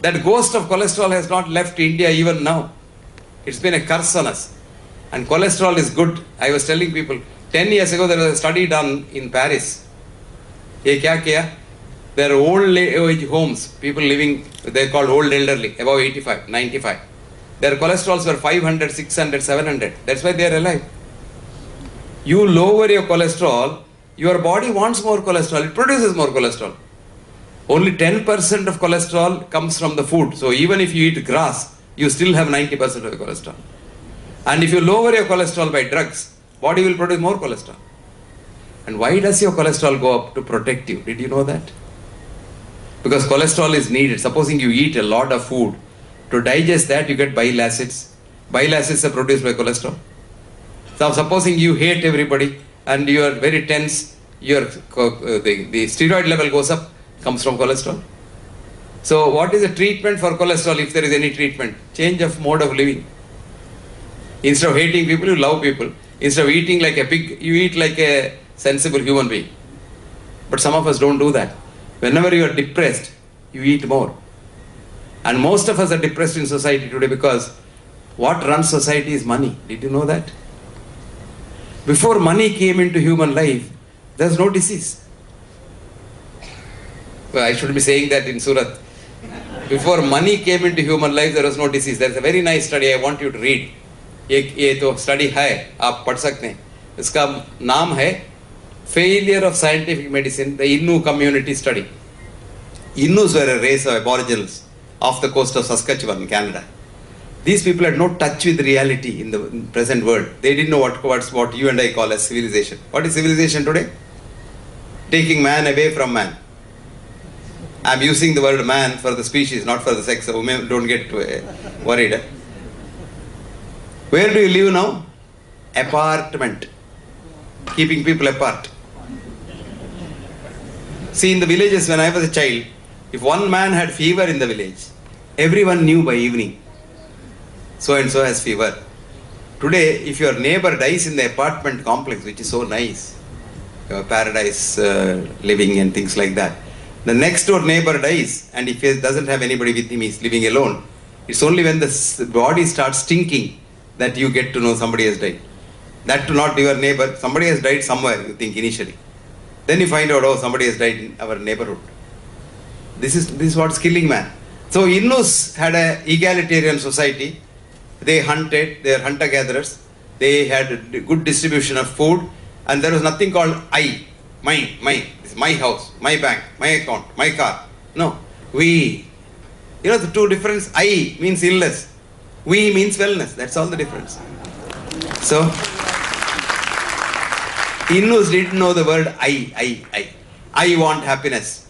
That ghost of cholesterol has not left India even now. It's been a curse on us. And cholesterol is good. I was telling people, 10 years ago there was a study done in Paris. Ye kya kiya? There are old age homes, people living, they're called old elderly, above 85, 95. Their cholesterols were 500, 600, 700. That's why they are alive. You lower your cholesterol, your body wants more cholesterol, it produces more cholesterol. Only 10% of cholesterol comes from the food. So even if you eat grass, you still have 90% of your cholesterol. And if you lower your cholesterol by drugs, body will produce more cholesterol. And why does your cholesterol go up? To protect you. Did you know that? Because cholesterol is needed. Supposing you eat a lot of food, to digest that you get bile acids. Bile acids are produced by cholesterol. So supposing you hate everybody and you are very tense, the steroid level goes up, comes from cholesterol. So what is the treatment for cholesterol, if there is any treatment? Change of mode of living. Instead of hating people, you love people. Instead of eating like a pig, you eat like a sensible human being. But some of us don't do that. Whenever you are depressed, you eat more. And most of us are depressed in society today because what runs society is money. Did you know that? Before money came into human life, there was no disease. Well, I should be saying that in Surat. Before money came into human life, there was no disease. There is a very nice study I want you to read. ये तो study है, आप पढ़ सकते हैं. इसका नाम है Failure of Scientific Medicine, the Innu Community Study. Innus were a race of aboriginals off the coast of Saskatchewan in Canada. These people had no touch with reality in the present world. They didn't know what you and I call as civilization. What is civilization today? Taking man away from man. I'm using the word man for the species, not for the sex, so women don't get worried. Where do you live now? Apartment. Keeping people apart. See, in the villages when I was a child, if one man had fever in the village, everyone knew by evening, so and so has fever. Today, if your neighbor dies in the apartment complex, which is so nice, paradise living and things like that, the next door neighbor dies, and if he doesn't have anybody with him, he's living alone. It's only when the body starts stinking that you get to know somebody has died. That to not your neighbor, somebody has died somewhere, you think initially. Then you find out, oh, somebody has died in our neighborhood. This is what's killing man. So Innus had an egalitarian society. They hunted, they are hunter-gatherers. They had a good distribution of food, and there was nothing called I, mine, this is my house, my bank, my account, my car. No, we. You know the two difference? I means illness. We means wellness. That's all the difference. So Innus didn't know the word I. I want happiness.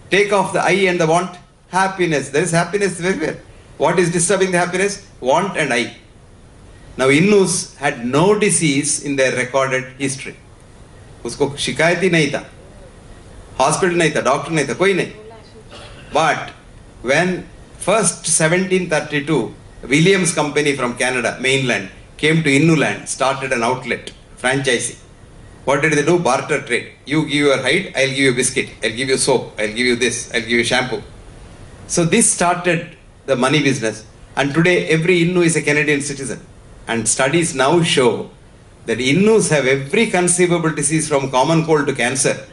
Take off the I and the want, happiness. There is happiness everywhere. What is disturbing the happiness? Want and I. Now Innus had no disease in their recorded history. उसको शिकायत ही नहीं था, hospital नहीं था, doctor नहीं था, कोई नहीं. But when first 1732, Williams Company from Canada, mainland, came to Innu land, started an outlet, franchising. What did they do? Barter trade. You give your hide, I'll give you biscuit, I'll give you soap, I'll give you this, I'll give you shampoo. So this started the money business, and today every Innu is a Canadian citizen. And studies now show that Innus have every conceivable disease from common cold to cancer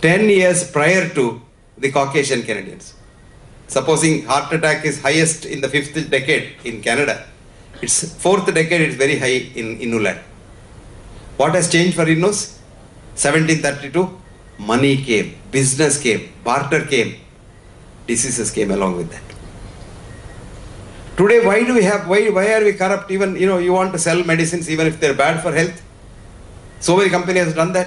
10 years prior to the Caucasian Canadians. Supposing heart attack is highest in the 5th decade in Canada, its 4th decade is very high in Innu land. What has changed for Innus? 1732, money came, business came, barter came, diseases came along with that. Today, why are we corrupt? Even, you want to sell medicines even if they're bad for health. So many companies have done that.